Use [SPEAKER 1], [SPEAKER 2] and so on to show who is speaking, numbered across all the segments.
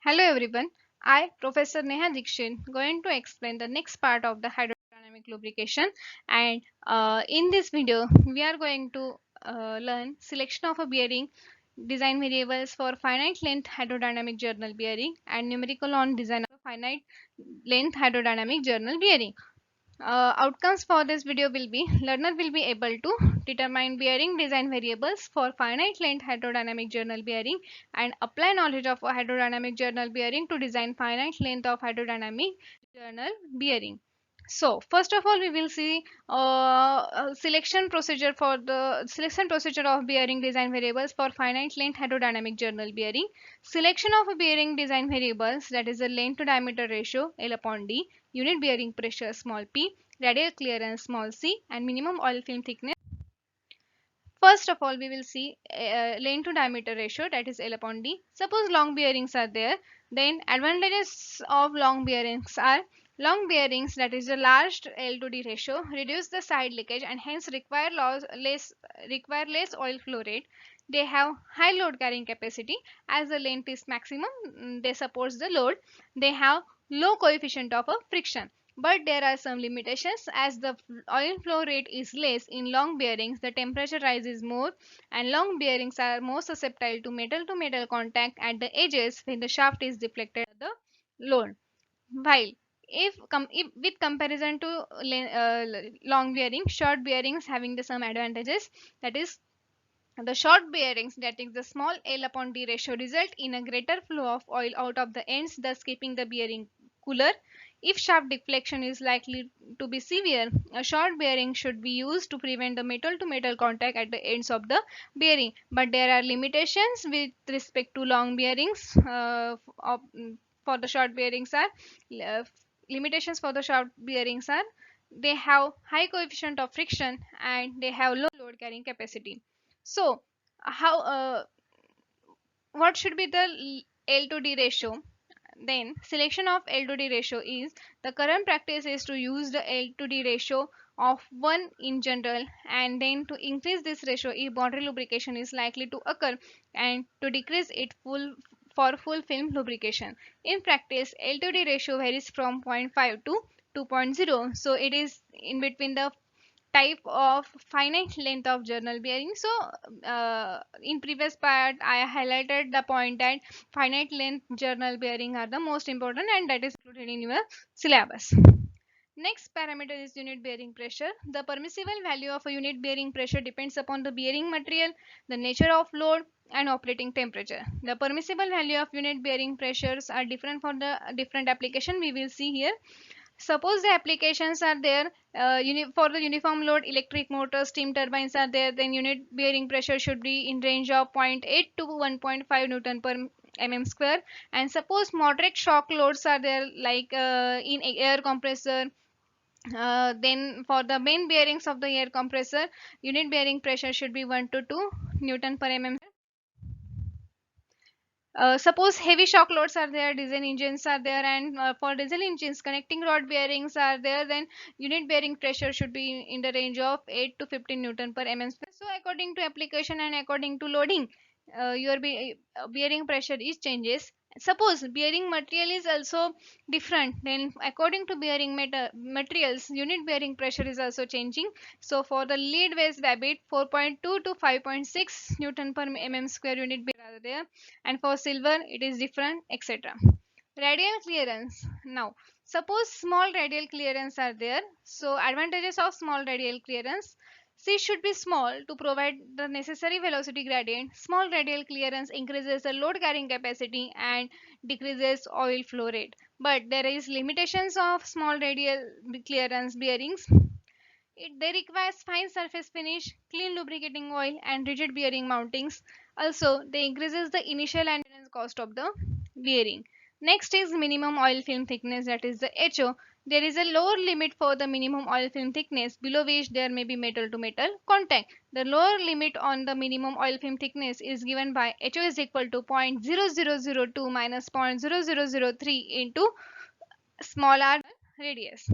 [SPEAKER 1] Hello everyone, I, Professor Neha Dikshit, going to explain the next part of the hydrodynamic lubrication. And in this video, we are going to learn selection of a bearing, design variables for finite length hydrodynamic journal bearing, and numerical on design of a finite length hydrodynamic journal bearing. Outcomes for this video will be learner will be able to determine bearing design variables for finite length hydrodynamic journal bearing and apply knowledge of a hydrodynamic journal bearing to design finite length of hydrodynamic journal bearing. So first of all we will see selection procedure of bearing design variables for finite length hydrodynamic journal bearing. Selection of a bearing design variables, that is the length to diameter ratio L upon D, unit bearing pressure small p, radial clearance small c, and minimum oil film thickness. First of all, we will see length to diameter ratio, that is L upon D. Suppose long bearings are there, then advantages of long bearings are long bearings, that is the large L to D ratio, reduce the side leakage and hence require less oil flow rate. They have high load carrying capacity as the length is maximum. They support the load. They have low coefficient of friction. But there are some limitations as the oil flow rate is less in long bearings, the temperature rises more, and long bearings are more susceptible to metal contact at the edges when the shaft is deflected at the load. While if with comparison to long bearing, short bearings having the some advantages, that is the short bearings, that is the small L upon D ratio, result in a greater flow of oil out of the ends, thus keeping the bearing cooler. If shaft deflection is likely to be severe, a short bearing should be used to prevent the metal to metal contact at the ends of the bearing. But there are limitations with respect to long bearings. For the short bearings are uh, limitations for the short bearings are they have high coefficient of friction and they have low load carrying capacity. So, how what should be the L to D ratio? Then selection of L to D ratio is the current practice is to use the L to D ratio of 1 in general, and then to increase this ratio if boundary lubrication is likely to occur, and to decrease it for full film lubrication. In practice, L to D ratio varies from 0.5 to 2.0, so it is in between the type of finite length of journal bearing. So in previous part I highlighted the point that finite length journal bearing are the most important, and that is included in your syllabus. Next parameter is unit bearing pressure. The permissible value of a unit bearing pressure depends upon the bearing material, the nature of load, and operating temperature. The permissible value of unit bearing pressures are different for the different application. We will see here. Suppose the applications are there for the uniform load, electric motors, steam turbines are there, then unit bearing pressure should be in range of 0.8 to 1.5 Newton per mm square. And suppose moderate shock loads are there, like in air compressor, then for the main bearings of the air compressor, unit bearing pressure should be 1 to 2 Newton per mm. Suppose heavy shock loads are there, diesel engines are there, and for diesel engines connecting rod bearings are there, then unit bearing pressure should be in the range of 8 to 15 Newton per mm. So according to application and according to loading, your bearing pressure is changes. Suppose bearing material is also different, then according to bearing materials, unit bearing pressure is also changing. So for the lead based babbitt, 4.2 to 5.6 Newton per mm square unit bearing are there, and for silver it is different, etc. Radial clearance. Now suppose small radial clearance are there, so advantages of small radial clearance: c should be small to provide the necessary velocity gradient. Small radial clearance increases the load carrying capacity and decreases oil flow rate. But there is limitations of small radial clearance bearings. They require fine surface finish, clean lubricating oil, and rigid bearing mountings. Also, they increases the initial and maintenance cost of the bearing. Next is minimum oil film thickness, that is the HO. There is a lower limit for the minimum oil film thickness, below which there may be metal to metal contact. The lower limit on the minimum oil film thickness is given by HO is equal to 0.0002 minus 0.0003 into small r radius.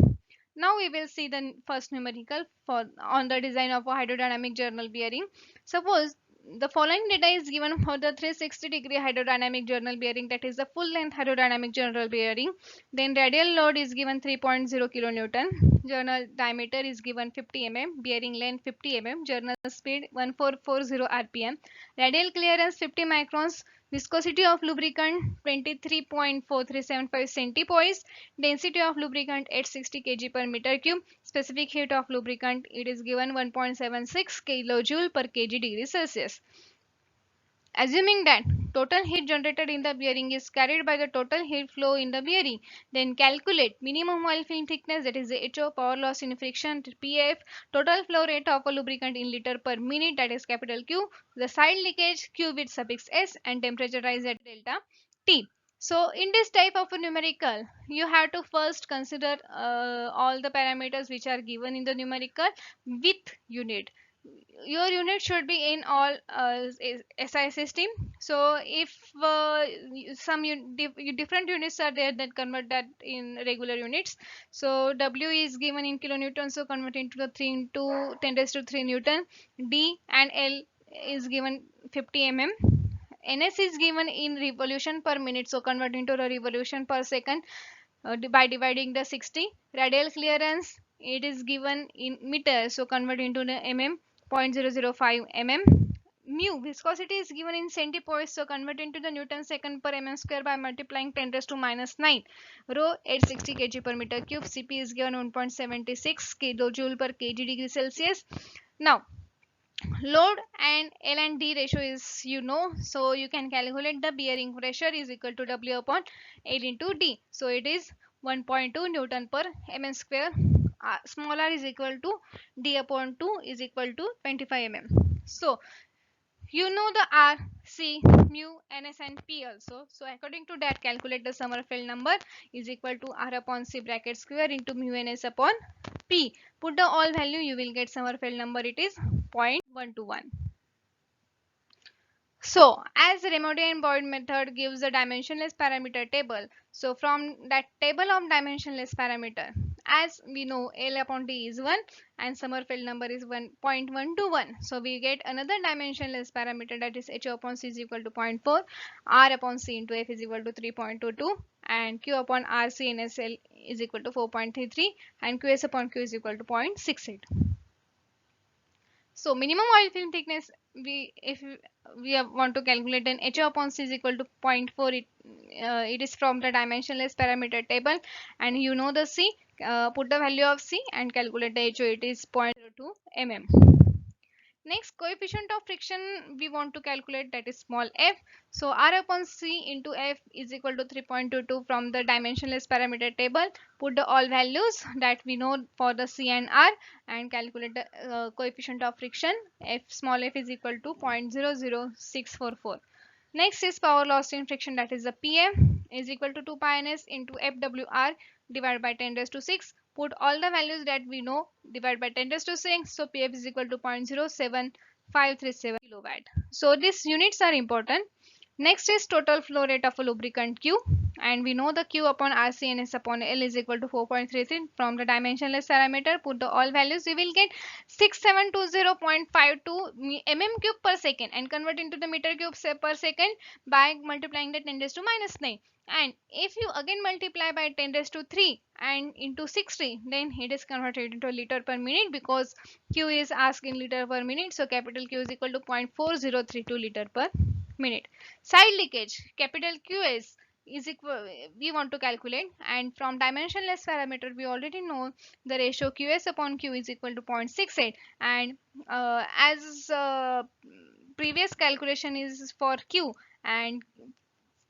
[SPEAKER 1] Now we will see the first numerical for on the design of a hydrodynamic journal bearing. Suppose The following data is given for the 360-degree hydrodynamic journal bearing, that is the full length hydrodynamic journal bearing. Then radial load is given 3.0 kilonewton. Journal diameter is given 50 mm, bearing length 50 mm, journal speed 1440 rpm, radial clearance 50 microns, viscosity of lubricant 23.4375 centipoise, density of lubricant 860 kg per meter cube, specific heat of lubricant it is given 1.76 kilojoule per kg degree Celsius. Assuming that total heat generated in the bearing is carried by the total heat flow in the bearing, then calculate minimum oil film thickness, that is the HO, power loss in friction PF, total flow rate of a lubricant in liter per minute, that is capital Q, the side leakage Q with suffix S, and temperature rise at delta T. So in this type of a numerical, you have to first consider all the parameters which are given in the numerical with unit. Your unit should be in all SI system. So if some different units are there, that convert that in regular units. So W is given in kilonewton, so convert into the 3 into 10 raised to 3 newton. D and L is given 50 mm. NS is given in revolution per minute, so convert into the revolution per second by dividing the 60. Radial clearance it is given in meter, so convert into the mm, 0.005 mm. Mu viscosity is given in centipoise, so convert into the newton second per mm square by multiplying 10 raised to minus 9. Rho 860 kg per meter cube. Cp is given 1.76 kilojoule per kg degree Celsius. Now load and L and D ratio is so you can calculate the bearing pressure is equal to W upon L into D. So it is 1.2 Newton per mm square. Small r is equal to D upon 2 is equal to 25 mm. So you know the R, C, mu, NS and P also. So according to that, calculate the Sommerfeld number is equal to R upon C bracket square into mu NS upon P. Put the all value, you will get Sommerfeld number, it is 0.121. So as Raymond and Boyd method gives a dimensionless parameter table, so from that table of dimensionless parameter, as we know L upon D is 1 and Sommerfeld number is 1.121. So we get another dimensionless parameter, that is H upon C is equal to 0.4, R upon C into F is equal to 3.22 and Q upon RC in SL is equal to 4.33 and QS upon Q is equal to 0.68. So minimum oil film thickness, if we want to calculate, then HO upon C is equal to 0.4. It is from the dimensionless parameter table, and you know the C. Put the value of C and calculate the HO. It is 0.02 mm. Next, coefficient of friction we want to calculate, that is small f. So R upon C into F is equal to 3.22 from the dimensionless parameter table. Put the all values that we know for the C and R and calculate the coefficient of friction. F small f is equal to 0.00644. Next is power loss in friction, that is the PM is equal to 2 pi ns into FWR divided by 10 raised to 6. Put all the values that we know, divide by 10 raised to 6. So PF is equal to 0.07537 kilowatt. So these units are important. Next is total flow rate of a lubricant Q, and we know the Q upon RC and S upon L is equal to 4.33 from the dimensionless parameter. Put the all values, we will get 6720.52 mm cube per second and convert into the meter cube per second by multiplying the 10 raised to minus 9. And if you again multiply by 10 raised to 3 and into 60, then it is converted into liter per minute because Q is asked in liter per minute. So capital Q is equal to 0.4032 liter per minute. Side leakage, capital QS is equal, we want to calculate, and from dimensionless parameter we already know the ratio QS upon Q is equal to 0.68, and as previous calculation is for Q and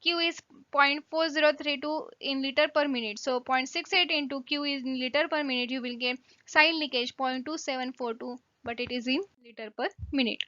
[SPEAKER 1] Q is 0.4032 in liter per minute. So 0.68 into Q is in liter per minute, you will get side leakage 0.2742, but it is in liter per minute.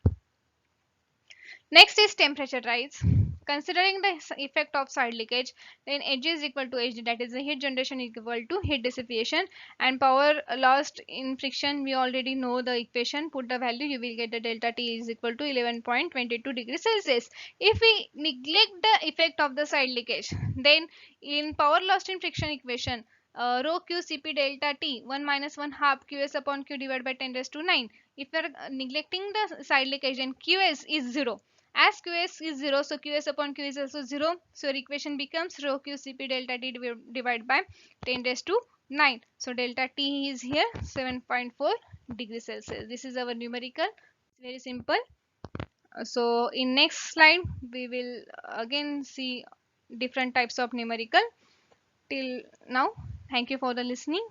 [SPEAKER 1] Next is temperature rise. Considering the effect of side leakage, then H is equal to Hd, that is the heat generation is equal to heat dissipation, and power lost in friction we already know the equation. Put the value, you will get the delta T is equal to 11.22 degrees Celsius. If we neglect the effect of the side leakage, then in power lost in friction equation rho q cp delta t 1 minus 1 half qs upon q divided by 10 raised to 9. If we are neglecting the side leakage, then qs is 0. As qs is 0, so qs upon q is also 0. So your equation becomes rho q cp delta t divided by 10 raised to 9. So delta t is here 7.4 degrees Celsius. This is our numerical. It's very simple. So in next slide we will again see different types of numerical. Till now, thank you for the listening.